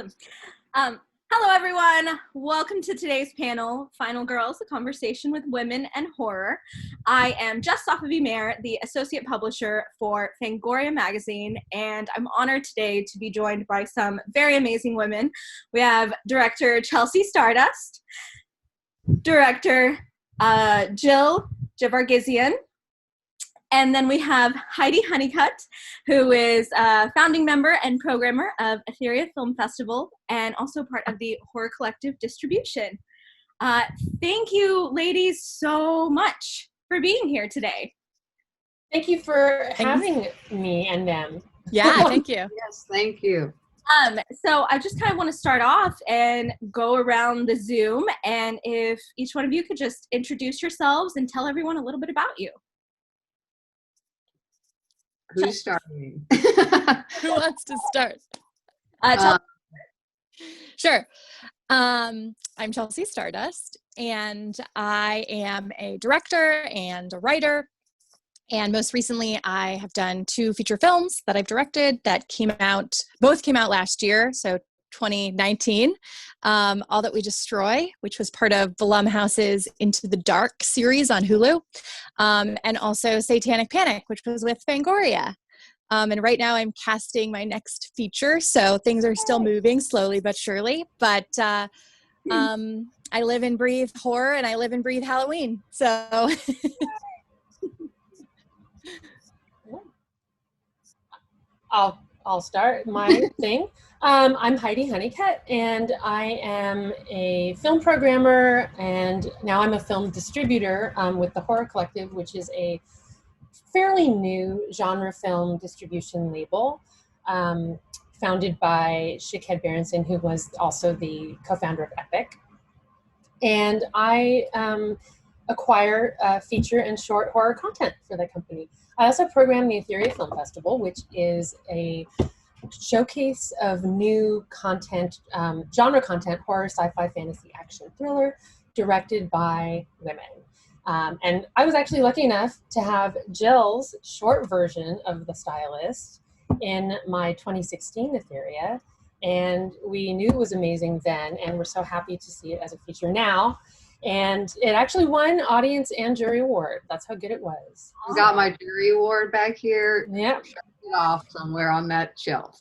Awesome. Hello, everyone. Welcome to today's panel, Final Girls, a conversation with women and horror. I am just Safavimehr, the associate publisher for Fangoria magazine, and I'm honored today to be joined by some very amazing women. We have director Chelsea Stardust, director Jill Gevargizian, and then we have Heidi Hunnicutt, who is a founding member and programmer of Etheria Film Festival and also part of the Horror Collective distribution. Thank you, ladies, so much for being here today. Thank you for having me and them. Yeah, thank you. Yes, thank you. So I just kind of want to start off and go around the Zoom, and if each one of you could just introduce yourselves and tell everyone a little bit about you. Who's starting? Who wants to start? Sure. I'm Chelsea Stardust, and I am a director and a writer. And most recently, I have done 2 feature films that I've directed that both came out last year, so 2019. All That We Destroy, which was part of Blumhouse's Into the Dark series on Hulu, and also Satanic Panic, which was with Fangoria. And right now I'm casting my next feature, so things are still moving slowly but surely. But I live and breathe horror, and I live and breathe Halloween. So I'll start my thing. I'm Heidi Hunnicutt, and I am a film programmer, and now I'm a film distributor with the Horror Collective, which is a fairly new genre film distribution label founded by Shikhed Berenson, who was also the co-founder of Epic. And I acquire feature and short horror content for the company. I also program the Etheria Film Festival, which is a showcase of new content, genre content, horror, sci-fi, fantasy, action, thriller, directed by women. And I was actually lucky enough to have Jill's short version of The Stylist in my 2016 Etheria, and we knew it was amazing then, and we're so happy to see it as a feature now. And it actually won audience and jury award. That's how good it was. I got my jury award back here. Yep. Shut it off somewhere on that shelf.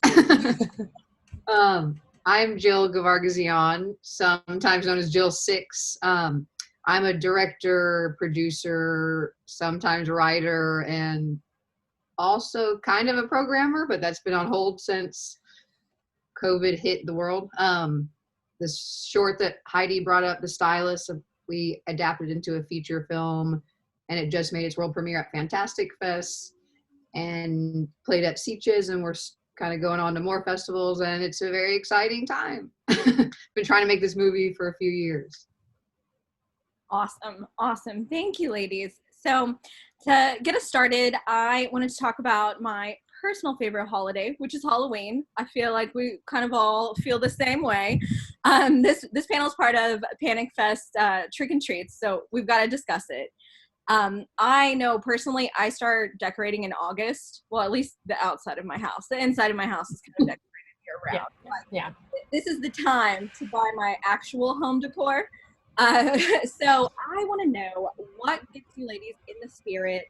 I'm Jill Govargasion, sometimes known as Jill 6. I'm a director, producer, sometimes writer, and also kind of a programmer, but that's been on hold since COVID hit the world. This short that Heidi brought up, The Stylist, we adapted into a feature film, and it just made its world premiere at Fantastic Fest and played at Sitges, and we're kind of going on to more festivals, and it's a very exciting time. Been trying to make this movie for a few years. Awesome. Thank you, ladies. So to get us started, I wanted to talk about my personal favorite holiday, which is Halloween. I feel like we kind of all feel the same way. This panel is part of Panic Fest Trick and Treats, so we've got to discuss it. I know personally I start decorating in August. Well, at least the outside of my house. The inside of my house is kind of decorated year round. Yeah. This is the time to buy my actual home decor. So I want to know what gets you ladies in the spirit,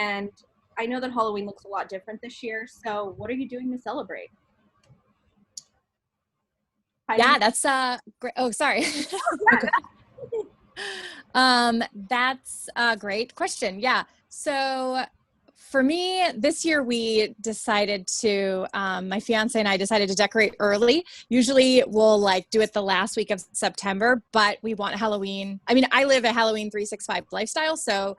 and I know that Halloween looks a lot different this year, so what are you doing to celebrate? Yeah, that's great. Oh, sorry. That's a great question. Yeah. So for me, this year we decided to, my fiance and I decided to decorate early. Usually we'll do it the last week of September, but we want Halloween. I mean, I live a Halloween 365 lifestyle. So,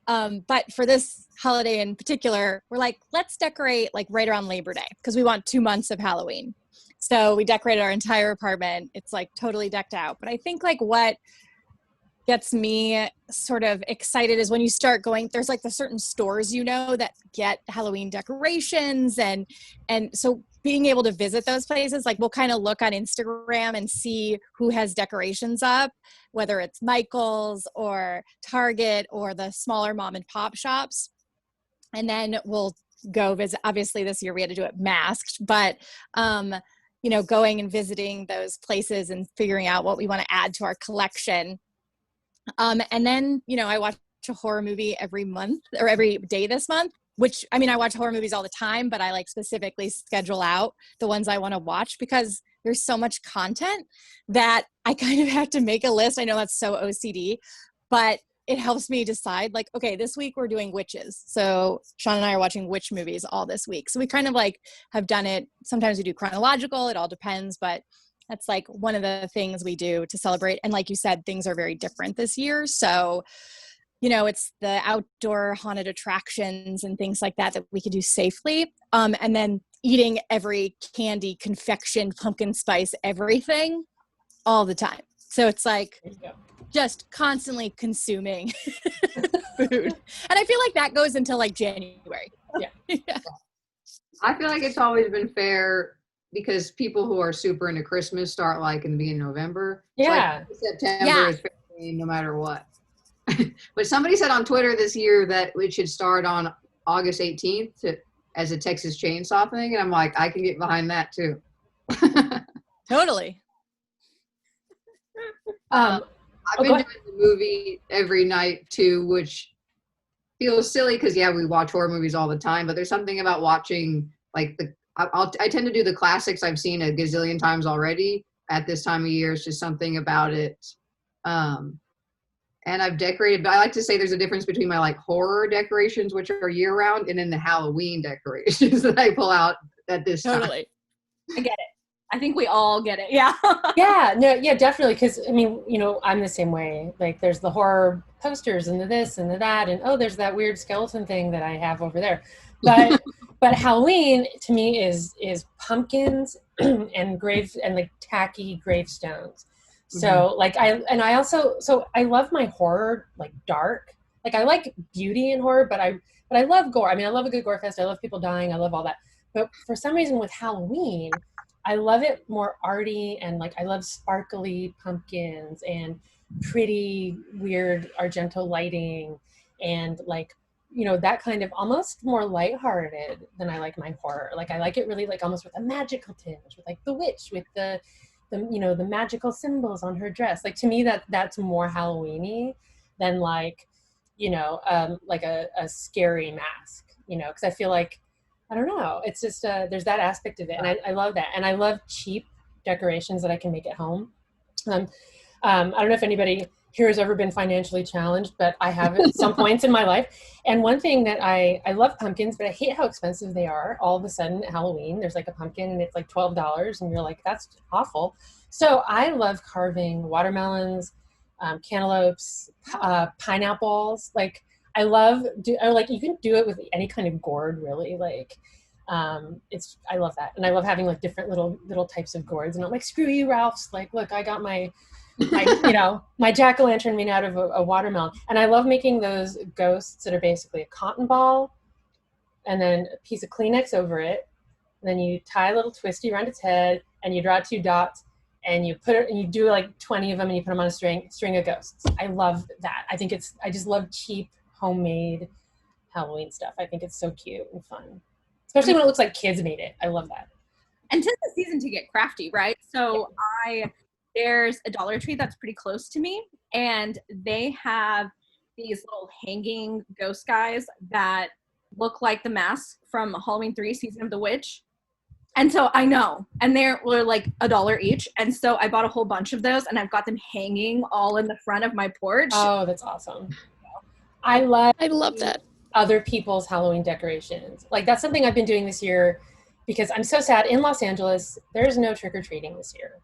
but for this holiday in particular, we're let's decorate right around Labor Day because we want 2 months of Halloween. So we decorated our entire apartment. It's totally decked out. But I think what gets me sort of excited is when you start going, there's the certain stores, that get Halloween decorations. And so being able to visit those places, we'll kind of look on Instagram and see who has decorations up, whether it's Michael's or Target or the smaller mom and pop shops. And then we'll go visit. Obviously this year we had to do it masked, but going and visiting those places and figuring out what we want to add to our collection. And then, I watch a horror movie every month or every day this month, which, I watch horror movies all the time, but I like specifically schedule out the ones I want to watch because there's so much content that I kind of have to make a list. I know that's so OCD, but it helps me decide like, okay, this week we're doing witches. So Sean and I are watching witch movies all this week. So we kind of like have done it. Sometimes we do chronological, it all depends, but that's like one of the things we do to celebrate. And like you said, things are very different this year. So, it's the outdoor haunted attractions and things like that we could do safely. And then eating every candy, confection, pumpkin spice, everything all the time. So it's like just constantly consuming food. And I feel like that goes until like January. Yeah. I feel like it's always been fair because people who are super into Christmas start like in the beginning of November. Yeah. So September is fair game no matter what. But somebody said on Twitter this year that it should start on August 18th as a Texas Chainsaw thing. And I'm like, I can get behind that too. Totally. I've been doing the movie every night too, which feels silly because we watch horror movies all the time, but there's something about watching like I tend to do the classics I've seen a gazillion times already at this time of year. It's just something about it. And I've decorated, but I like to say there's a difference between my like horror decorations, which are year round, and then the Halloween decorations that I pull out at this time. Totally. I get it. I think we all get it. Yeah. Yeah, definitely. Because I'm the same way. Like, there's the horror posters and the this and the that, and there's that weird skeleton thing that I have over there. But Halloween to me is pumpkins and graves and like tacky gravestones. So like I love my horror like dark. Like I like beauty in horror, but I love gore. I love a good gore fest. I love people dying. I love all that. But for some reason with Halloween, I love it more arty and like I love sparkly pumpkins and pretty weird Argento lighting and like that kind of almost more lighthearted than I like my horror. Like I like it really like almost with a magical tinge, with like the witch, with the magical symbols on her dress. Like to me that's more Halloween-y than like like a scary mask, because I feel like I don't know, it's just there's that aspect of it, and I love that, and I love cheap decorations that I can make at home. I don't know if anybody here has ever been financially challenged, but I have at some points in my life. And one thing that I love pumpkins, but I hate how expensive they are. All of a sudden at Halloween, there's like a pumpkin and it's like $12 and you're like, that's awful. So I love carving watermelons, cantaloupes, pineapples. Like I love, you can do it with any kind of gourd really. Like I love that. And I love having like different little types of gourds. And I'm like, screw you, Ralph's. Like, look, I got my jack-o'-lantern made out of a watermelon. And I love making those ghosts that are basically a cotton ball and then a piece of Kleenex over it. And then you tie a little twisty around its head and you draw 2 dots and you put it and you do like 20 of them and you put them on a string of ghosts. I love that. I just love cheap, homemade Halloween stuff. I think it's so cute and fun. Especially when it looks like kids made it. I love that. And 'tis the season to get crafty, right? So there's a Dollar Tree that's pretty close to me, and they have these little hanging ghost guys that look like the mask from Halloween 3 Season of the Witch. And so I know, and they were like $1 each. And so I bought a whole bunch of those and I've got them hanging all in the front of my porch. Oh, that's awesome. I love that. Other people's Halloween decorations. Like that's something I've been doing this year because I'm so sad. In Los Angeles, there's no trick-or-treating this year,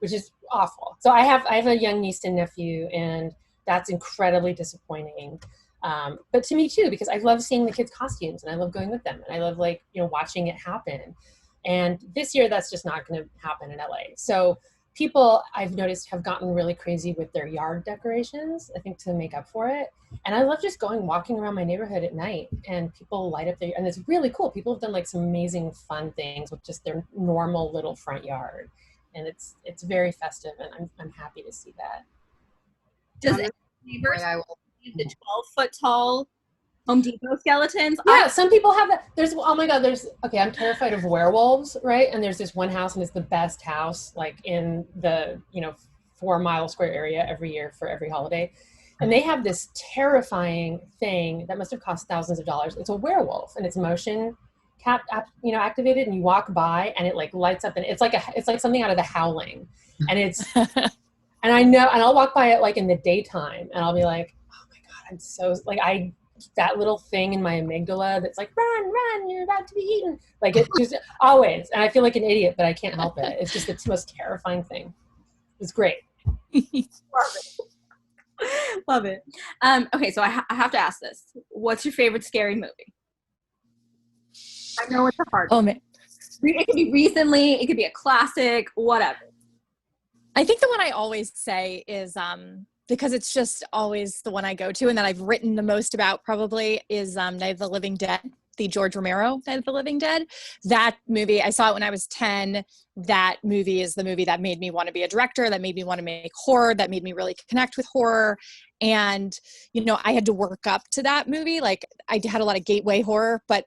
which is awful. So I have a young niece and nephew, and that's incredibly disappointing. But to me too, because I love seeing the kids' costumes and I love going with them and I love watching it happen. And this year that's just not going to happen in LA. So people I've noticed have gotten really crazy with their yard decorations, I think to make up for it. And I love just walking around my neighborhood at night and people light up and it's really cool. People have done like some amazing fun things with just their normal little front yard. And it's very festive and I'm happy to see that. Does neighbors need the 12-foot tall Home Depot skeletons. Yeah, some people have that. Oh my God, I'm terrified of werewolves, right? And there's this one house, and it's the best house, like in the, 4-mile square area every year for every holiday. And they have this terrifying thing that must have cost thousands of dollars. It's a werewolf, and it's motion activated, and you walk by and it like lights up, and it's like something out of The Howling. And it's, and I know, and I'll walk by it like in the daytime, and I'll be like, oh my God, I'm so, like, that little thing in my amygdala that's like, run, you're about to be eaten. Like, it just always, and I feel like an idiot, but I can't help it. It's just the most terrifying thing. It's great. Love it. Okay, so I have to ask this. What's your favorite scary movie? I know it's a hard one. Oh, man. It could be recently, it could be a classic, whatever. I think the one I always say is, because it's just always the one I go to and that I've written the most about probably, is Night of the Living Dead, the George Romero Night of the Living Dead. That movie, I saw it when I was 10. That movie is the movie that made me want to be a director, that made me want to make horror, that made me really connect with horror. And, I had to work up to that movie. Like, I had a lot of gateway horror, but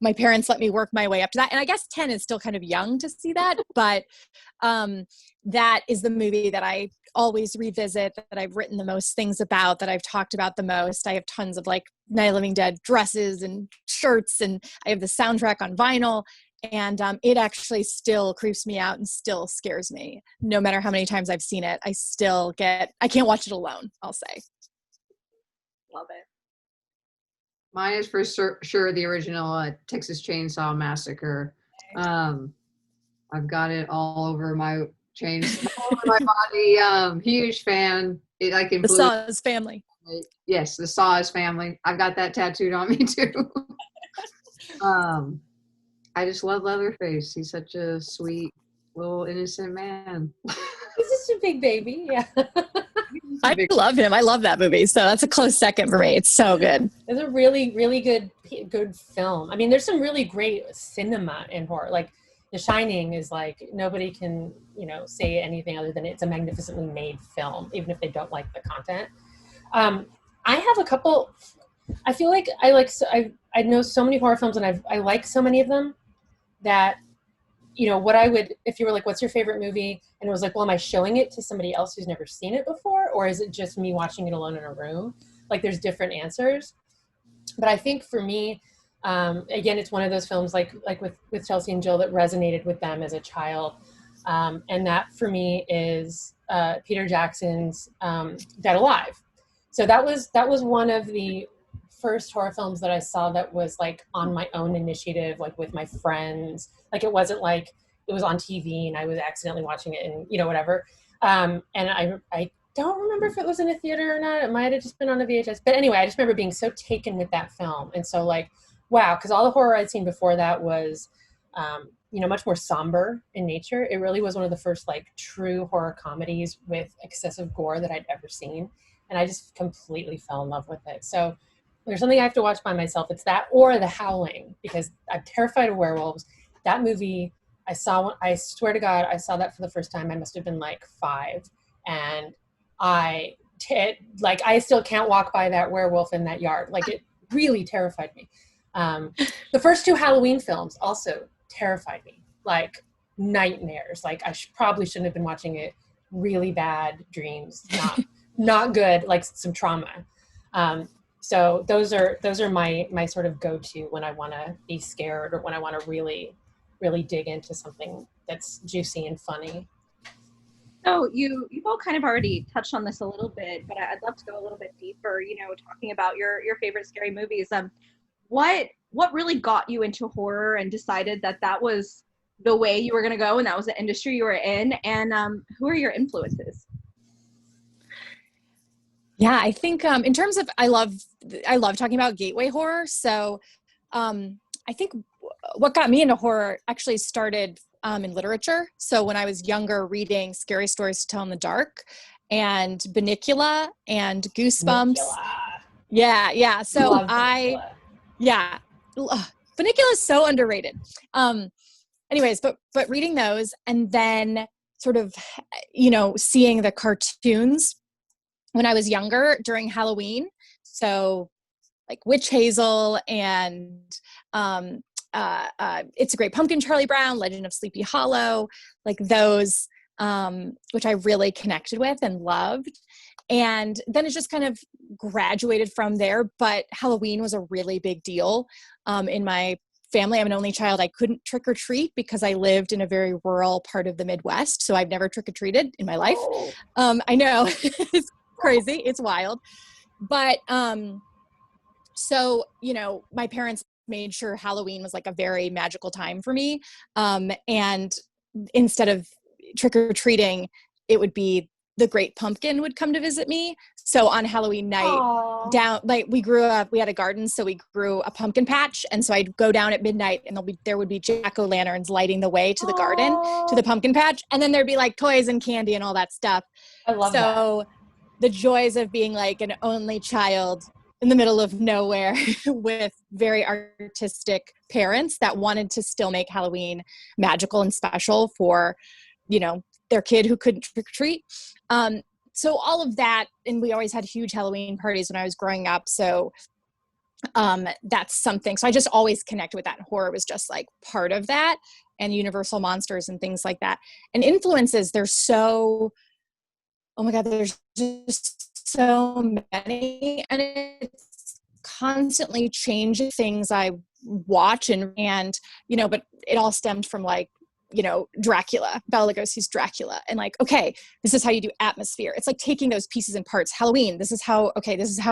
my parents let me work my way up to that. And I guess 10 is still kind of young to see that, but that is the movie that I always revisit, that I've written the most things about, that I've talked about the most. I have tons of like Night of the Living Dead dresses and shirts, and I have the soundtrack on vinyl, and it actually still creeps me out and still scares me. No matter how many times I've seen it, I can't watch it alone, I'll say. Love it. Mine is for sure the original Texas Chainsaw Massacre. I've got it all over my all over my body. Huge fan. The Saws family. Yes, the Saws family. I've got that tattooed on me too. I just love Leatherface. He's such a sweet little innocent man. He's just a big baby. Yeah. I love him. I love that movie. So that's a close second for me. It's so good. It's a really, really good film. I mean, there's some really great cinema in horror. Like The Shining is like, nobody can, say anything other than it's a magnificently made film, even if they don't like the content. I have a couple, I feel like I know so many horror films, and I like so many of them that, what I would, if you were like, what's your favorite movie? And it was like, well, am I showing it to somebody else who's never seen it before? Or is it just me watching it alone in a room? Like, there's different answers. But I think for me, again, it's one of those films like with Chelsea and Jill that resonated with them as a child. And that for me is Peter Jackson's Dead Alive. So that was one of the first horror films that I saw that was like on my own initiative, like with my friends. Like, it wasn't like it was on TV and I was accidentally watching it and whatever. And I don't remember if it was in a theater or not. It might have just been on a VHS. But anyway, I just remember being so taken with that film. And so like, wow, because all the horror I'd seen before that was, much more somber in nature. It really was one of the first like true horror comedies with excessive gore that I'd ever seen. And I just completely fell in love with it. So there's something I have to watch by myself. It's that or The Howling, because I'm terrified of werewolves. That movie, I swear to God, I saw that for the first time. I must have been like 5. And I still can't walk by that werewolf in that yard. Like, it really terrified me. The first 2 Halloween films also terrified me, like nightmares. Like, I probably shouldn't have been watching it. Really bad dreams, not good, like some trauma. So those are my sort of go-to when I want to be scared or when I want to really, really dig into something that's juicy and funny. So you've all kind of already touched on this a little bit, but I'd love to go a little bit deeper, talking about your favorite scary movies. What really got you into horror and decided that was the way you were going to go and that was the industry you were in? And who are your influences? Yeah, I think in terms of, I love talking about gateway horror. So I think what got me into horror actually started in literature. So when I was younger, reading Scary Stories to Tell in the Dark and Bunnicula and Goosebumps. Bunnicula. Yeah. So Bunnicula is so underrated. Anyways, but reading those and then sort of, seeing the cartoons when I was younger during Halloween. So like Witch Hazel and It's a Great Pumpkin, Charlie Brown, Legend of Sleepy Hollow, like those, which I really connected with and loved. And then it just kind of graduated from there. But Halloween was a really big deal in my family. I'm an only child. I couldn't trick or treat because I lived in a very rural part of the Midwest. So I've never trick or treated in my life. I know it's crazy. It's wild. But so, you know, my parents made sure Halloween was like a very magical time for me. And instead of trick or treating, it would be the Great Pumpkin would come to visit me. So on Halloween night, we grew up, we had a garden, so we grew a pumpkin patch. And so I'd go down at midnight and there would be jack-o'-lanterns lighting the way to the garden, to the pumpkin patch. And then there'd be like toys and candy and all that stuff. I love that. So the joys of being like an only child in the middle of nowhere with very artistic parents that wanted to still make Halloween magical and special for, you know, their kid who couldn't trick or treat. So all of that, and we always had huge Halloween parties when I was growing up. So that's something. So I just always connected with that. And horror was just like part of that, and Universal monsters and things like that. And influences, there's so, oh my God, there's just so many, and it's constantly changing things I watch and, you know, but it all stemmed from like, you know, Dracula, Bela Lugosi's Dracula, and like, okay, this is how you do atmosphere. It's like taking those pieces and parts. Halloween, this is how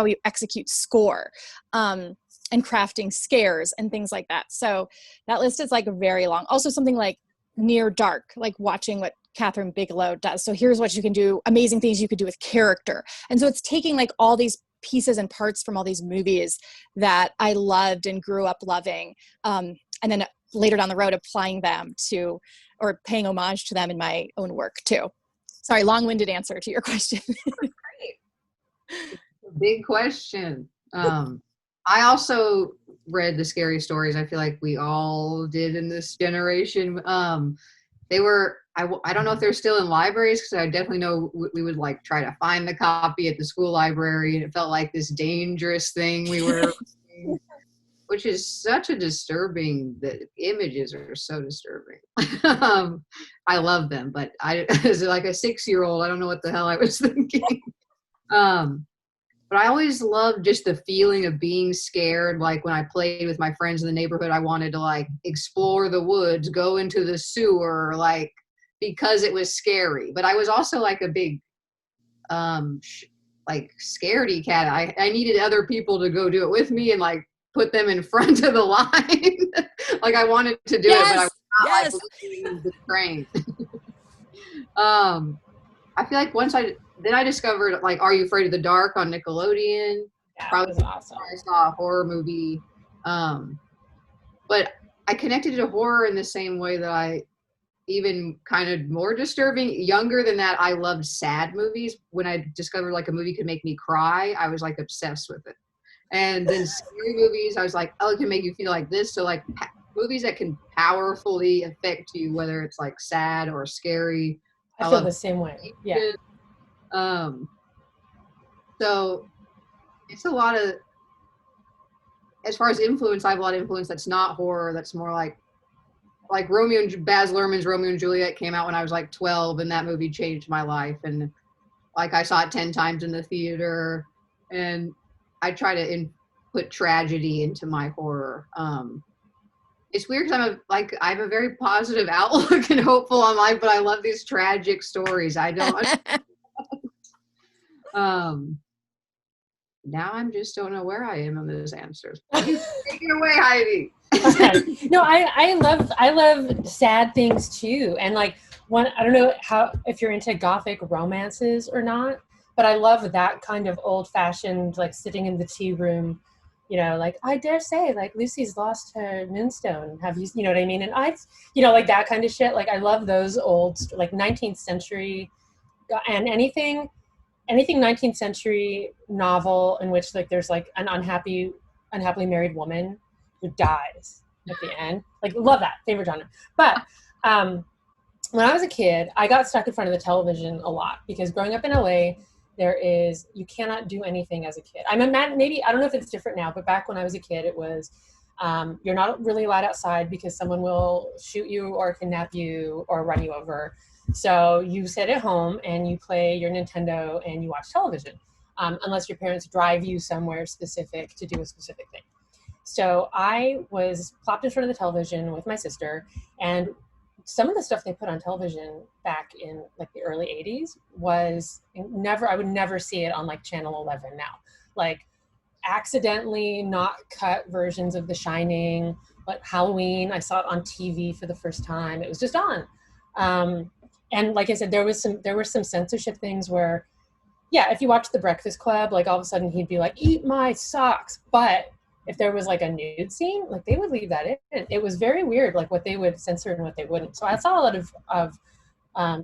you execute score, and crafting scares and things like that. So that list is like very long. Also something like Near Dark, like watching what Catherine Bigelow does. So here's what you can do, amazing things you could do with character. And so it's taking like all these pieces and parts from all these movies that I loved and grew up loving, and then later down the road applying them to, or paying homage to them in my own work too. Sorry, long-winded answer to your question. Great. Big question. I also read the scary stories. I feel like we all did in this generation. They were, I don't know if they're still in libraries, because I definitely know we would like try to find the copy at the school library, and it felt like this dangerous thing we were which is such a disturbing, the images are so disturbing. I love them, but as like a 6-year-old, I don't know what the hell I was thinking. But I always loved just the feeling of being scared. Like when I played with my friends in the neighborhood, I wanted to like explore the woods, go into the sewer, like, because it was scary. But I was also like a big, like scaredy cat. I needed other people to go do it with me and like put them in front of the line. Like I wanted to do it, but I was not like leading the train. I feel like then I discovered like Are You Afraid of the Dark on Nickelodeon. Yeah, Probably that was awesome. I saw a horror movie. But I connected to horror in the same way that I even kind of more disturbing. Younger than that, I loved sad movies. When I discovered like a movie could make me cry, I was like obsessed with it. And then scary movies, I was like, oh, it can make you feel like this. So like movies that can powerfully affect you, whether it's like sad or scary. I feel the same way. Yeah. So it's a lot of, as far as influence, I have a lot of influence that's not horror. That's more like Baz Luhrmann's Romeo and Juliet came out when I was like 12, and that movie changed my life. And like I saw it 10 times in the theater, and I try to put tragedy into my horror. It's weird because I have a very positive outlook and hopeful on life, but I love these tragic stories. I don't. Now I just don't know where I am on those answers. Take it away, Heidi. Okay. No, I love sad things too. And like I don't know if you're into Gothic romances or not, but I love that kind of old fashioned, like sitting in the tea room, you know, like I dare say like Lucy's lost her moonstone. Have you know what I mean? And like that kind of shit. Like I love those old, like 19th century and anything 19th century novel in which like there's like an unhappily married woman who dies at the end. Like love that, favorite genre. But when I was a kid, I got stuck in front of the television a lot because growing up in LA, you cannot do anything as a kid. I mean, maybe, I don't know if it's different now, but back when I was a kid, it was, you're not really allowed outside because someone will shoot you or kidnap you or run you over. So you sit at home and you play your Nintendo and you watch television, unless your parents drive you somewhere specific to do a specific thing. So I was plopped in front of the television with my sister, and some of the stuff they put on television back in like the early 80s was I would never see it on like channel 11 now. Like accidentally not cut versions of The Shining, but Halloween, I saw it on TV for the first time. It was just on. And like I said, there were some censorship things where, yeah, if you watch The Breakfast Club, like all of a sudden he'd be like, eat my socks. But if there was like a nude scene, like they would leave that in. It was very weird, like what they would censor and what they wouldn't. So I saw a lot of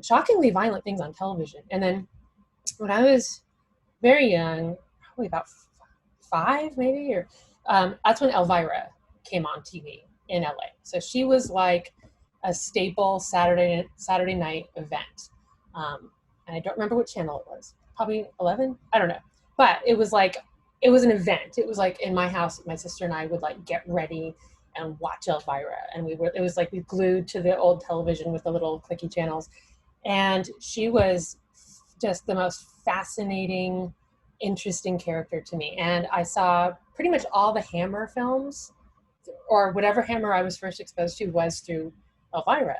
shockingly violent things on television. And then when I was very young, probably about 5 maybe, or that's when Elvira came on TV in LA. So she was like a staple Saturday night event. And I don't remember what channel it was. Probably 11? I don't know. But it was an event. It was like in my house, my sister and I would like get ready and watch Elvira. And it was like we glued to the old television with the little clicky channels. And she was just the most fascinating, interesting character to me. And I saw pretty much all the Hammer films, or whatever Hammer I was first exposed to was through Elvira.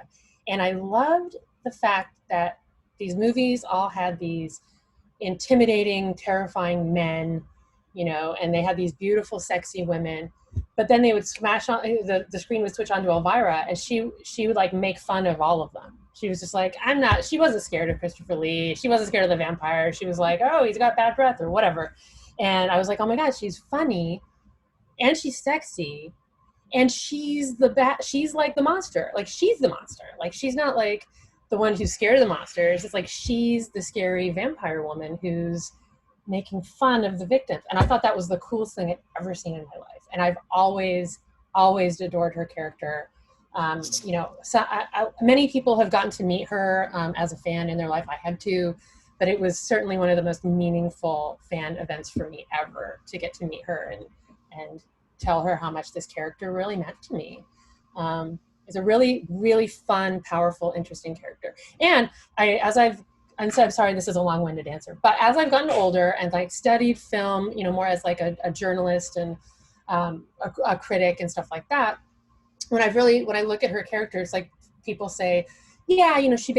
And I loved the fact that these movies all had these intimidating, terrifying men, you know, and they had these beautiful, sexy women, but then they would smash on the screen would switch on to Elvira, and she would like make fun of all of them. She was just like, she wasn't scared of Christopher Lee. She wasn't scared of the vampire. She was like, oh, he's got bad breath or whatever. And I was like, oh my God, she's funny and she's sexy and she's like the monster. Like she's the monster. Like she's not like the one who's scared of the monsters. It's like she's the scary vampire woman who's making fun of the victims. And I thought that was the coolest thing I'd ever seen in my life. And I've always adored her character. You know, so many people have gotten to meet her as a fan in their life. I had too, but it was certainly one of the most meaningful fan events for me ever to get to meet her and tell her how much this character really meant to me. It's a really, really fun, powerful, interesting character. And I'm sorry, this is a long-winded answer, but as I've gotten older and like studied film, you know, more as like a journalist and a critic and stuff like that, when I look at her characters, like people say, yeah, you know, she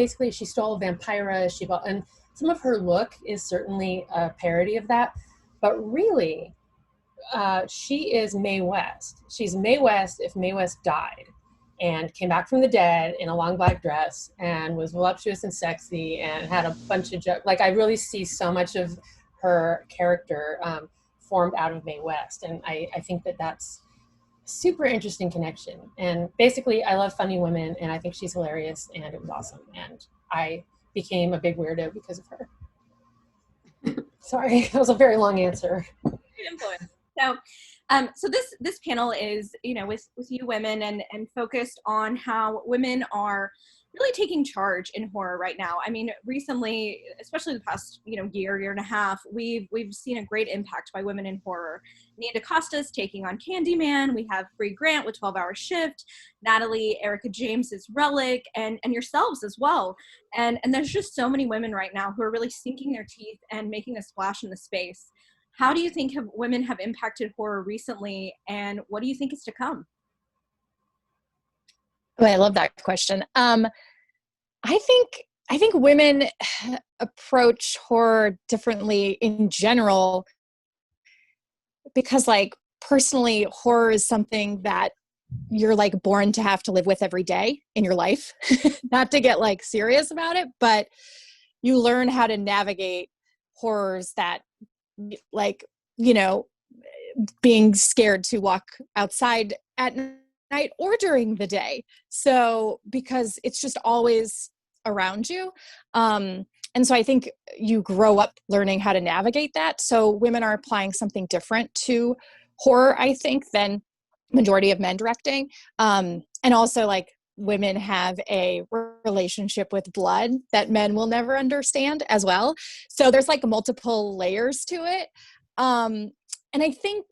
stole a vampira, and some of her look is certainly a parody of that, but really, she is Mae West. She's Mae West if Mae West died and came back from the dead in a long black dress and was voluptuous and sexy and had a bunch of jokes. Like I really see so much of her character formed out of Mae West, and I think that's super interesting connection. And basically I love funny women and I think she's hilarious and it was awesome. And I became a big weirdo because of her. Sorry, that was a very long answer. Influence. So this panel is, you know, with you women and focused on how women are really taking charge in horror right now. I mean, recently, especially the past, you know, year and a half, we've seen a great impact by women in horror. Nia DaCosta's taking on Candyman. We have Bree Grant with 12-Hour Shift, Natalie Erica James's Relic, and yourselves as well. And there's just so many women right now who are really sinking their teeth and making a splash in the space. How do you think women have impacted horror recently, and what do you think is to come? Oh, I love that question. I think women approach horror differently in general because, like, personally, horror is something that you're like born to have to live with every day in your life. Not to get like serious about it, but you learn how to navigate horrors that, like, you know, being scared to walk outside at night or during the day. So, because it's just always around you. And so I think you grow up learning how to navigate that. So women are applying something different to horror, I think, than majority of men directing. And also, like, women have a relationship with blood that men will never understand as well. So there's like multiple layers to it. And I think,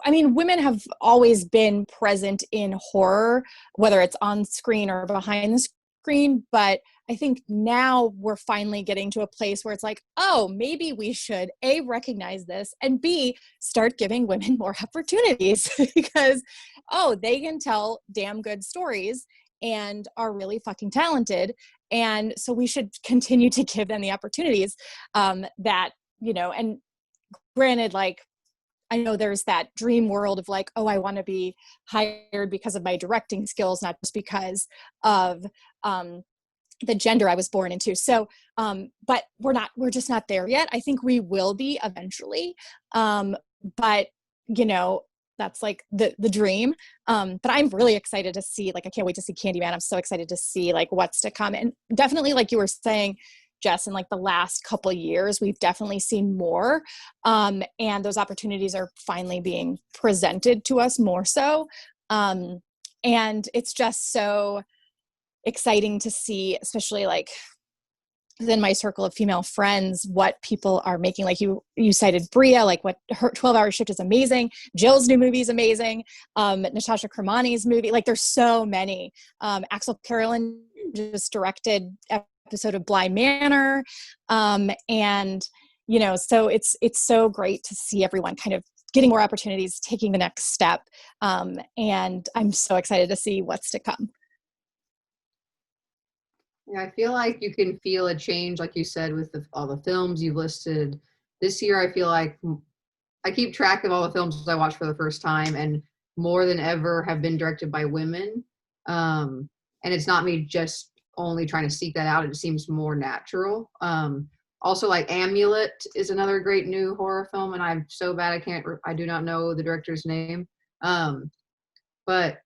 I mean, women have always been present in horror, whether it's on screen or behind the screen, but I think now we're finally getting to a place where it's like, oh, maybe we should A, recognize this, and B, start giving women more opportunities because, oh, they can tell damn good stories and are really fucking talented. And so we should continue to give them the opportunities that, you know, and granted, like, I know there's that dream world of like, oh, I want to be hired because of my directing skills, not just because of the gender I was born into. So, but we're just not there yet. I think we will be eventually. But you know, that's like the dream. But I'm really excited to see, like, I can't wait to see Candyman. I'm so excited to see like what's to come. And definitely, like you were saying, Jess, in like the last couple of years, we've definitely seen more. And those opportunities are finally being presented to us more so. And it's just so exciting to see, especially like within my circle of female friends, what people are making. Like you cited Bria, like what her 12-Hour Shift is amazing. Jill's new movie is amazing. Natasha Kermani's movie, like there's so many. Axel Carolyn just directed episode of Bly Manor. And, you know, so it's so great to see everyone kind of getting more opportunities, taking the next step. And I'm so excited to see what's to come. Yeah, I feel like you can feel a change, like you said, with all the films you've listed. This year, I feel like I keep track of all the films I watched for the first time, and more than ever have been directed by women. And it's not me just only trying to seek that out. It seems more natural. Also, like Amulet is another great new horror film, and I'm so bad I do not know the director's name. But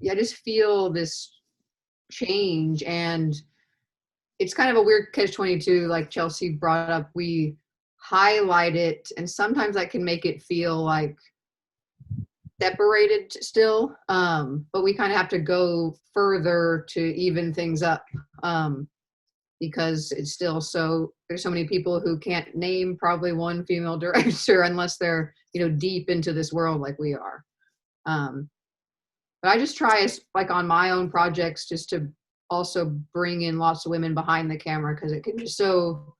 yeah, I just feel this change, and it's kind of a weird catch-22, like Chelsea brought up. We highlight it, and sometimes that can make it feel like separated still, but we kind of have to go further to even things up, because it's still there's so many people who can't name probably one female director unless they're, you know, deep into this world like we are. But I just try, like on my own projects, just to also bring in lots of women behind the camera, because it can just so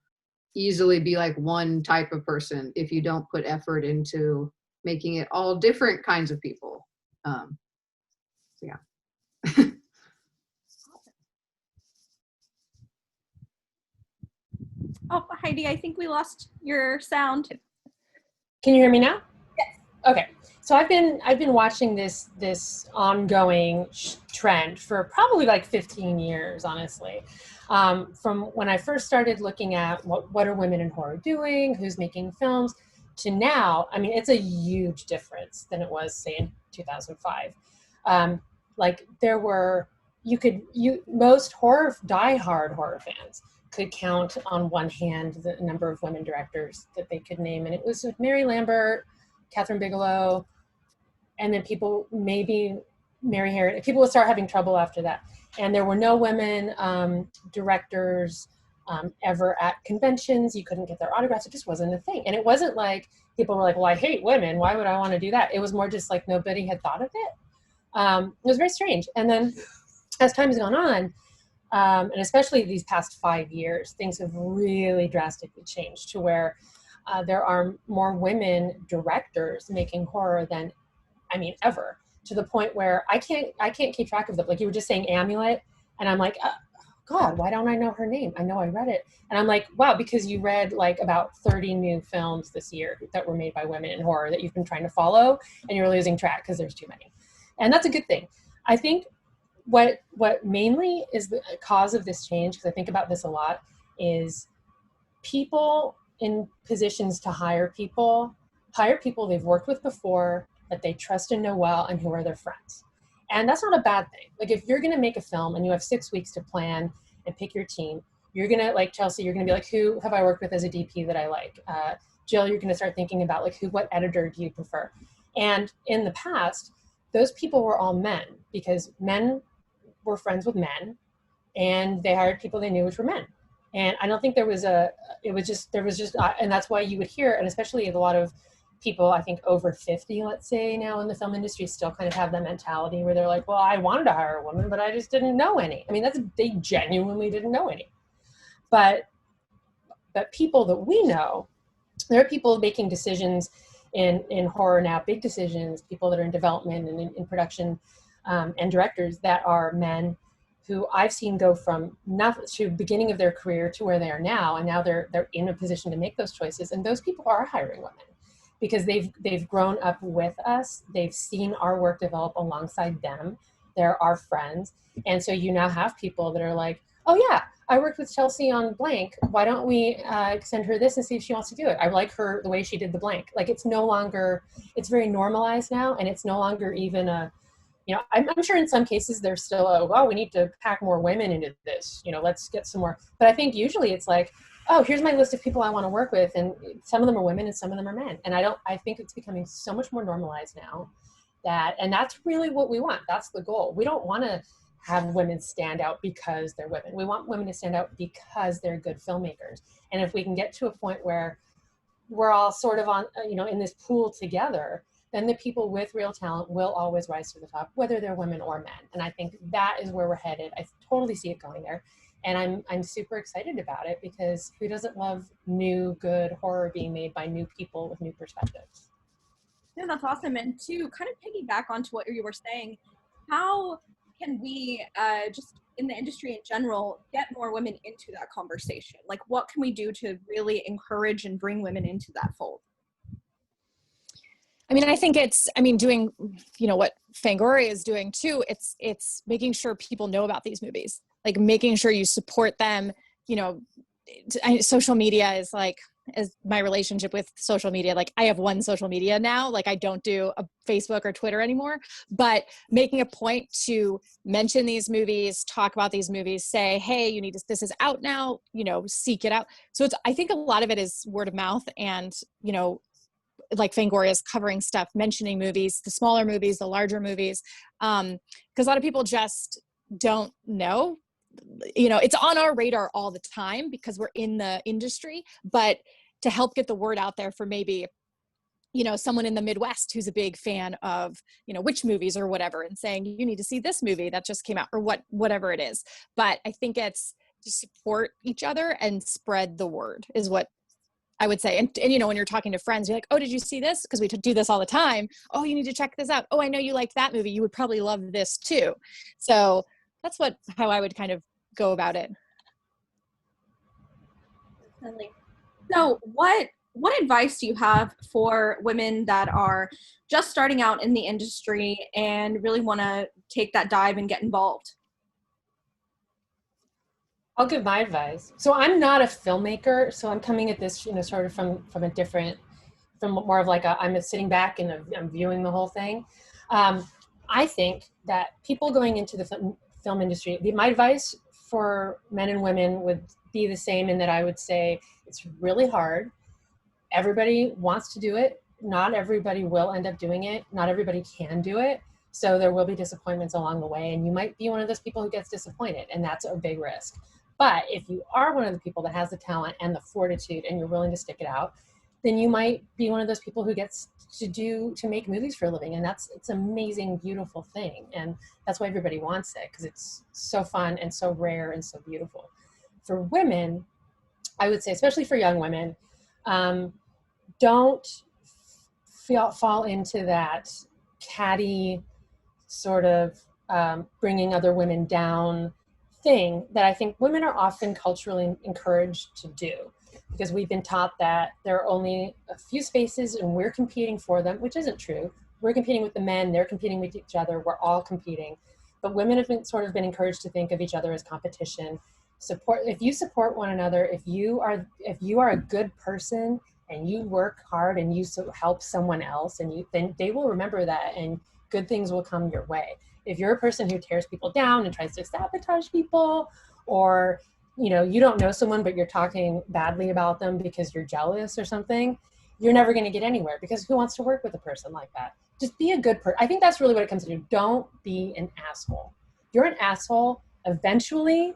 easily be like one type of person if you don't put effort into making it all different kinds of people. So yeah. Oh, Heidi, I think we lost your sound. Can you hear me now? Yes. Okay. So I've been watching this ongoing trend for probably like 15 years, honestly. From when I first started looking at what are women in horror doing, who's making films, to now. I mean, it's a huge difference than it was, say, in 2005. Like there were, most diehard horror fans could count on one hand the number of women directors that they could name, and it was Mary Lambert, Catherine Bigelow, and then people, maybe Mary Harriet. People would start having trouble after that. And there were no women directors ever at conventions. You couldn't get their autographs. It just wasn't a thing. And it wasn't like people were like, well, I hate women. Why would I want to do that? It was more just like nobody had thought of it. It was very strange. And then as time has gone on, and especially these past 5 years, things have really drastically changed to where there are more women directors making horror than, ever, to the point where I can't keep track of them. Like you were just saying Amulet, and I'm like, God, why don't I know her name? I know I read it. And I'm like, wow, because you read like about 30 new films this year that were made by women in horror that you've been trying to follow, and you're losing track because there's too many. And that's a good thing. I think what mainly is the cause of this change, because I think about this a lot, is people in positions to hire people they've worked with before, that they trust and know well, and who are their friends. And that's not a bad thing. Like if you're going to make a film and you have 6 weeks to plan and pick your team, you're going to, like Chelsea, you're going to be like, who have I worked with as a DP that I like? Jill, you're going to start thinking about like what editor do you prefer? And in the past, those people were all men, because men were friends with men, and they hired people they knew, which were men. And I don't think there was and that's why you would hear, and especially a lot of people, I think over 50, let's say now in the film industry, still kind of have that mentality where they're like, well, I wanted to hire a woman, but I just didn't know any. I mean, they genuinely didn't know any. But people that we know, there are people making decisions in horror now, big decisions, people that are in development and in production, and directors that are men who I've seen go from nothing to beginning of their career to where they are now, and now they're in a position to make those choices. And those people are hiring women because they've grown up with us, they've seen our work develop alongside them, they're our friends, and so you now have people that are like, oh yeah, I worked with Chelsea on blank. Why don't we send her this and see if she wants to do it? I like her the way she did the blank. Like it's no longer, it's very normalized now, and it's no longer even a, you know, I'm sure in some cases there's still a, oh, we need to pack more women into this, you know, let's get some more. But I think usually it's like, oh, here's my list of people I want to work with, and some of them are women and some of them are men. And I think it's becoming so much more normalized now and that's really what we want. That's the goal. We don't want to have women stand out because they're women. We want women to stand out because they're good filmmakers. And if we can get to a point where we're all sort of on, you know, in this pool together, then the people with real talent will always rise to the top, whether they're women or men. And I think that is where we're headed. I totally see it going there. And I'm super excited about it because who doesn't love new, good horror being made by new people with new perspectives? Yeah, that's awesome. And to kind of piggyback onto what you were saying, how can we just in the industry in general get more women into that conversation? Like what can we do to really encourage and bring women into that fold? I mean, I think doing, you know, what Fangoria is doing too. It's making sure people know about these movies, like making sure you support them. You know, social media is my relationship with social media. Like I have one social media now, like I don't do a Facebook or Twitter anymore, but making a point to mention these movies, talk about these movies, say, hey, this is out now, you know, seek it out. So I think a lot of it is word of mouth and, you know, like Fangoria is covering stuff, mentioning movies, the smaller movies, the larger movies. Because a lot of people just don't know, you know, it's on our radar all the time because we're in the industry, but to help get the word out there for maybe, you know, someone in the Midwest who's a big fan of, you know, witch movies or whatever, and saying, you need to see this movie that just came out or whatever it is. But I think it's to support each other and spread the word is what I would say. And you know, when you're talking to friends, you're like, oh, did you see this? Because we do this all the time. Oh, you need to check this out. Oh, I know you liked that movie. You would probably love this too. So that's how I would kind of go about it. So what advice do you have for women that are just starting out in the industry and really want to take that dive and get involved? I'll give my advice. So I'm not a filmmaker, so I'm coming at this, you know, sort of from more of like I'm sitting back and I'm viewing the whole thing. I think that people going into the film industry, my advice for men and women would be the same in that I would say it's really hard. Everybody wants to do it. Not everybody will end up doing it. Not everybody can do it. So there will be disappointments along the way, and you might be one of those people who gets disappointed, and that's a big risk. But if you are one of the people that has the talent and the fortitude and you're willing to stick it out, then you might be one of those people who gets to make movies for a living. And it's an amazing, beautiful thing. And that's why everybody wants it, because it's so fun and so rare and so beautiful. For women, I would say, especially for young women, don't fall into that catty sort of bringing other women down thing that I think women are often culturally encouraged to do, because we've been taught that there are only a few spaces and we're competing for them, which isn't true. We're competing with the men, they're competing with each other, we're all competing. But women have been encouraged to think of each other as competition. If you support one another, if you are a good person and you work hard and you help someone else, then they will remember that and good things will come your way. If you're a person who tears people down and tries to sabotage people, or you know, you don't know someone but you're talking badly about them because you're jealous or something, you're never going to get anywhere, because who wants to work with a person like that? Just be a good person. I think that's really what it comes to. Don't be an asshole. You're an asshole. Eventually,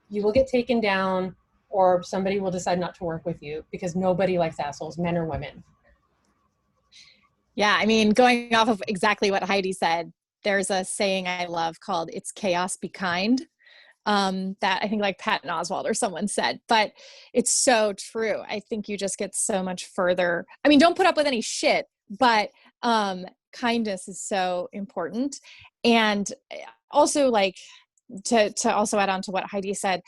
you will get taken down, or somebody will decide not to work with you, because nobody likes assholes, men or women. Yeah, I mean, going off of exactly what Heidi said, there's a saying I love called "It's chaos, be kind." That I think like Patton Oswalt or someone said, but it's so true. I think you just get so much further. I mean, don't put up with any shit, but kindness is so important. And also, like, to also add on to what Heidi said,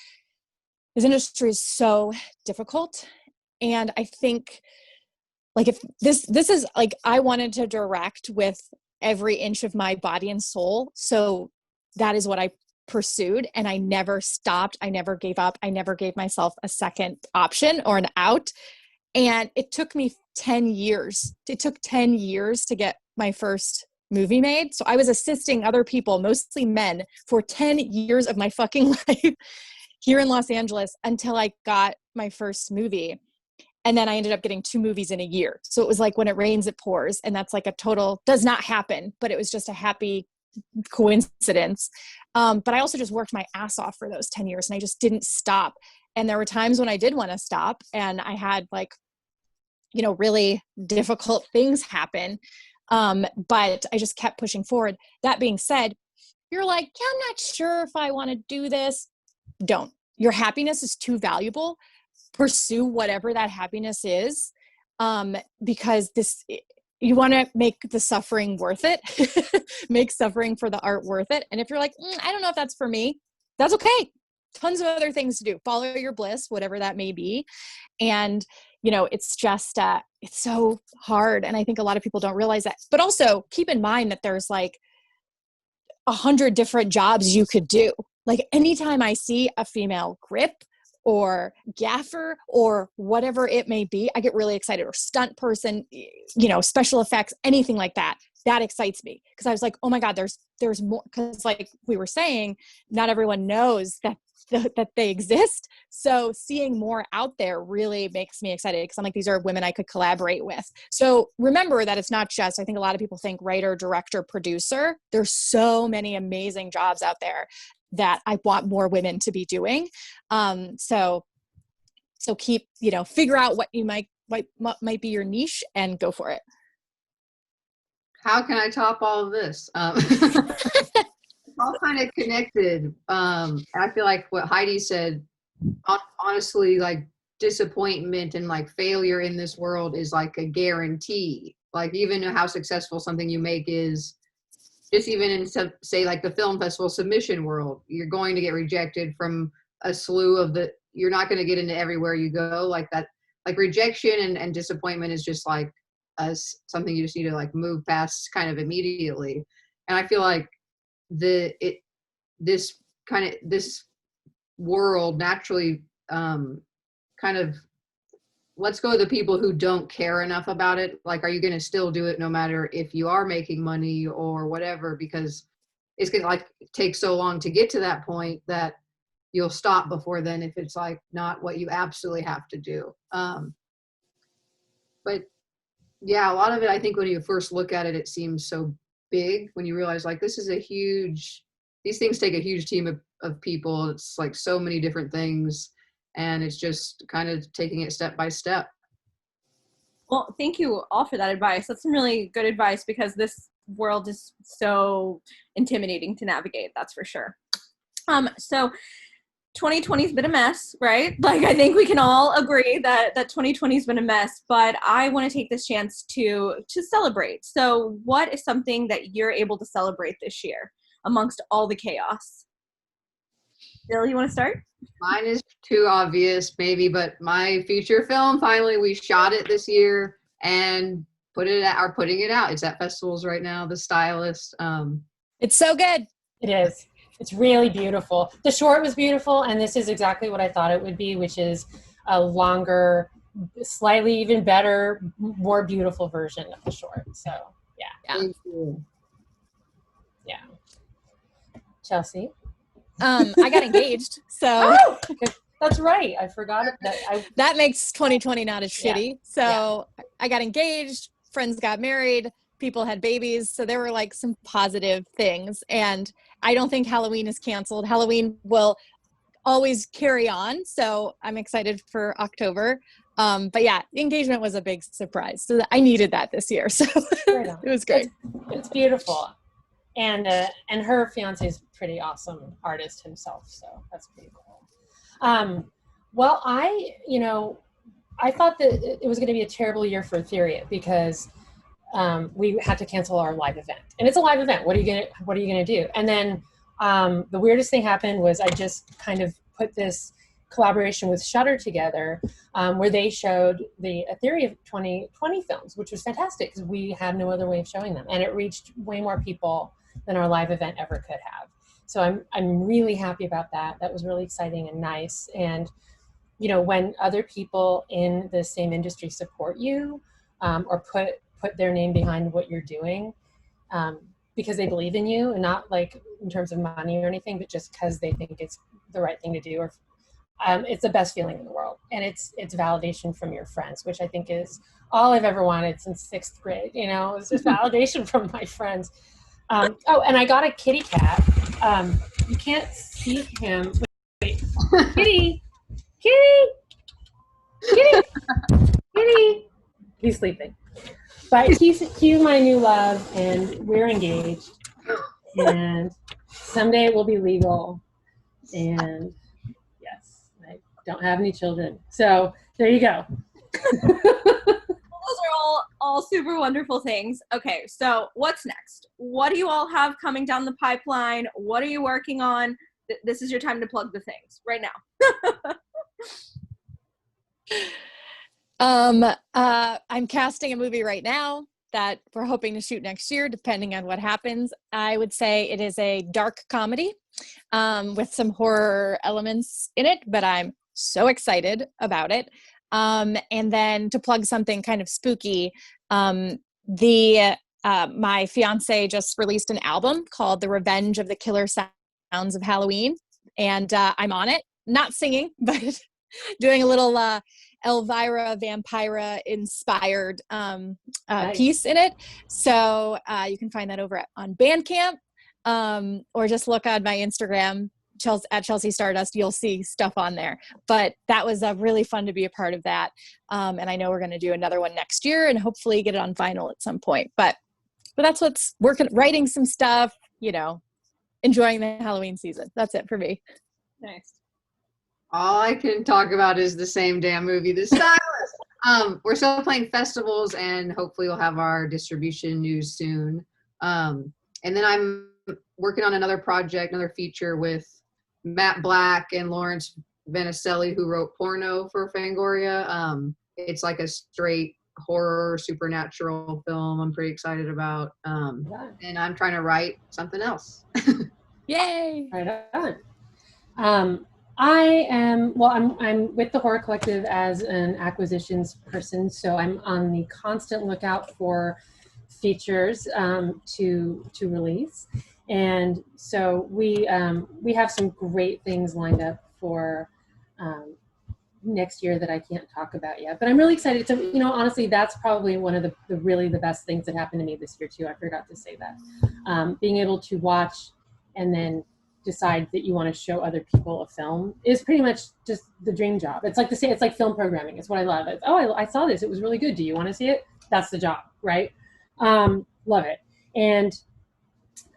this industry is so difficult. And I think, like, if this is like, I wanted to direct with every inch of my body and soul. So that is what I pursued, and I never stopped. I never gave up. I never gave myself a second option or an out. And it took me 10 years. It took 10 years to get my first movie made. So I was assisting other people, mostly men, for 10 years of my fucking life here in Los Angeles until I got my first movie. And then I ended up getting 2 movies in a year. So it was like when it rains, it pours. And that's like a total, does not happen, but it was just a happy coincidence. But I also just worked my ass off for those 10 years, and I just didn't stop. And there were times when I did want to stop, and I had, like, you know, really difficult things happen. But I just kept pushing forward. That being said, you're like, yeah, I'm not sure if I want to do this. Don't. Your happiness is too valuable. Pursue whatever that happiness is, because you want to make the suffering worth it. Make suffering for the art worth it. And if you're like, I don't know if that's for me, that's okay. Tons of other things to do. Follow your bliss, whatever that may be. And, you know, it's just, it's so hard. And I think a lot of people don't realize that. But also keep in mind that there's like 100 different jobs you could do. Like, anytime I see a female grip or gaffer or whatever it may be, I get really excited. Or stunt person, you know, special effects, anything like that. That excites me, because I was like, oh my God, there's more. Because like we were saying, not everyone knows that they exist. So seeing more out there really makes me excited, because I'm like, these are women I could collaborate with. So remember that it's not just, I think a lot of people think writer, director, producer. There's so many amazing jobs out there that I want more women to be doing. So keep, you know, figure out what you might be your niche and go for it. How can I top all of this? It's all kind of connected. I feel like what Heidi said, honestly, like disappointment and like failure in this world is like a guarantee. Like, even how successful something you make is, just even in, say, like the film festival submission world, you're going to get rejected from a slew of you're not going to get into everywhere you go. Like that, like rejection and disappointment is just like something you just need to like move past kind of immediately. And I feel like this world naturally kind of let's go to the people who don't care enough about it. Like, are you going to still do it no matter if you are making money or whatever? Because it's going to like take so long to get to that point that you'll stop before then if it's like not what you absolutely have to do. But yeah, a lot of it, I think when you first look at it, it seems so big when you realize like these things take a huge team of people. It's like so many different things. And it's just kind of taking it step by step. Well, thank you all for that advice. That's some really good advice, because this world is so intimidating to navigate, that's for sure. So 2020's been a mess, right? Like, I think we can all agree that 2020's been a mess, but I want to take this chance to celebrate. So what is something that you're able to celebrate this year amongst all the chaos? Bill, you want to start? Mine is too obvious, maybe, but my feature film, finally, we shot it this year and putting it out. It's at festivals right now, The Stylist. It's so good. It is. It's really beautiful. The short was beautiful, and this is exactly what I thought it would be, which is a longer, slightly even better, more beautiful version of the short. So, yeah. Thank you. Yeah. Chelsea? I got engaged, so that's right. I forgot that. That makes 2020 not as shitty. So I got engaged, friends got married, people had babies. So there were like some positive things. And I don't think Halloween is canceled. Halloween will always carry on. So I'm excited for October. But yeah, the engagement was a big surprise. So I needed that this year. So it was great. It's beautiful. And her fiance is a pretty awesome artist himself. So that's pretty cool. Well, I thought that it was going to be a terrible year for Etheria because we had to cancel our live event, and it's a live event. What are you gonna do? And then the weirdest thing happened was I just kind of put this collaboration with Shudder together, where they showed the Etheria 2020 films, which was fantastic because we had no other way of showing them, and it reached way more people than our live event ever could have. So I'm really happy about that. That was really exciting and nice. And when other people in the same industry support you, or put their name behind what you're doing, because they believe in you, and not like in terms of money or anything, but just because they think it's the right thing to do, or it's the best feeling in the world. And it's validation from your friends, which I think is all I've ever wanted since 6th grade. It's just validation from my friends. Oh, and I got a kitty cat. You can't see him. Wait. Kitty. He's sleeping. But he's my new love, and we're engaged. And someday it will be legal. And yes, I don't have any children. So there you go. Those are all super wonderful things. Okay, so what's next? What do you all have coming down the pipeline? What are you working on? This is your time to plug the things right now. I'm casting a movie right now that we're hoping to shoot next year, depending on what happens. I would say it is a dark comedy with some horror elements in it, but I'm so excited about it. And then to plug something kind of spooky, my fiance just released an album called The Revenge of the Killer Sounds of Halloween. And I'm on it, not singing, but doing a little Elvira Vampira inspired Nice. piece in it. So you can find that over on Bandcamp, or just look on my Instagram, at Chelsea Stardust. You'll see stuff on there. But that was really fun to be a part of that. And I know we're going to do another one next year and hopefully get it on vinyl at some point. But that's what's writing some stuff, enjoying the Halloween season. That's it for me. Nice. All I can talk about is the same damn movie, The Stylist. We're still playing festivals, and hopefully we'll have our distribution news soon. And then I'm working on another project, another feature with Matt Black and Lawrence Vanicelli, who wrote Porno for Fangoria. It's like a straight horror supernatural film I'm pretty excited about. And I'm trying to write something else. Yay! Right on. I'm with the Horror Collective as an acquisitions person, so I'm on the constant lookout for features to release, and so we have some great things lined up for next year that I can't talk about yet. But I'm really excited. So honestly, that's probably one of the best things that happened to me this year too. I forgot to say that. Being able to watch and then decide that you want to show other people a film is pretty much just the dream job. It's like film programming. It's what I love. I saw this. It was really good. Do you want to see it? That's the job, right? Love it. And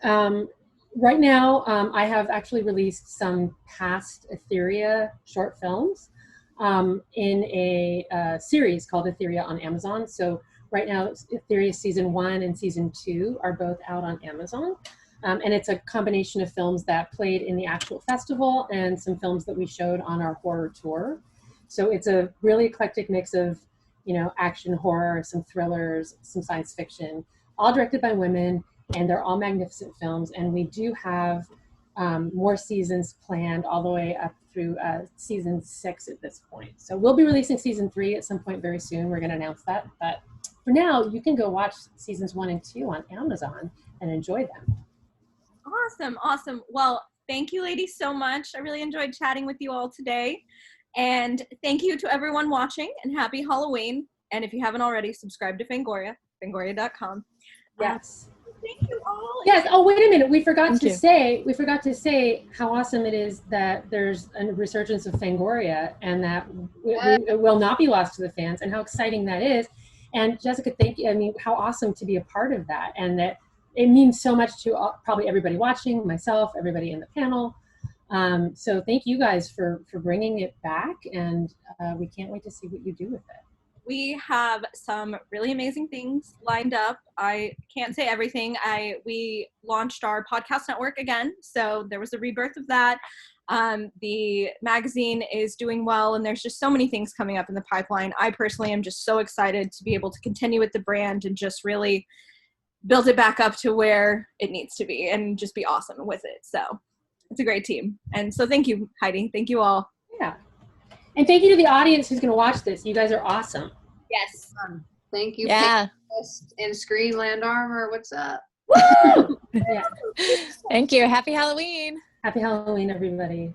right now, I have actually released some past Etheria short films in a series called Etheria on Amazon. So right now, Etheria season 1 and season 2 are both out on Amazon. And it's a combination of films that played in the actual festival and some films that we showed on our horror tour. So it's a really eclectic mix of, action, horror, some thrillers, some science fiction, all directed by women, and they're all magnificent films. And we do have more seasons planned all the way up through season 6 at this point. So we'll be releasing season 3 at some point very soon. We're going to announce that. But for now, you can go watch seasons 1 and 2 on Amazon and enjoy them. Awesome. Well, thank you, ladies, so much. I really enjoyed chatting with you all today. And thank you to everyone watching, and happy Halloween. And if you haven't already, subscribe to Fangoria, fangoria.com. Yes. Thank you all. Yes. Oh, wait a minute. We forgot Thank to say how awesome it is that there's a resurgence of Fangoria and that it will not be lost to the fans, and how exciting that is. And Jessica, thank you. I mean, how awesome to be a part of that, and that it means so much to probably everybody watching, myself, everybody in the panel. So thank you guys for bringing it back, and we can't wait to see what you do with it. We have some really amazing things lined up. I can't say everything. We launched our podcast network again, so there was a rebirth of that. The magazine is doing well, and there's just so many things coming up in the pipeline. I personally am just so excited to be able to continue with the brand and just really build it back up to where it needs to be and just be awesome with it. So it's a great team. And so thank you, Heidi. Thank you all. Yeah. And thank you to the audience who's going to watch this. You guys are awesome. Yes. Thank you. Yeah. And Screenland Armor. What's up? Yeah. Thank you. Happy Halloween. Happy Halloween, everybody.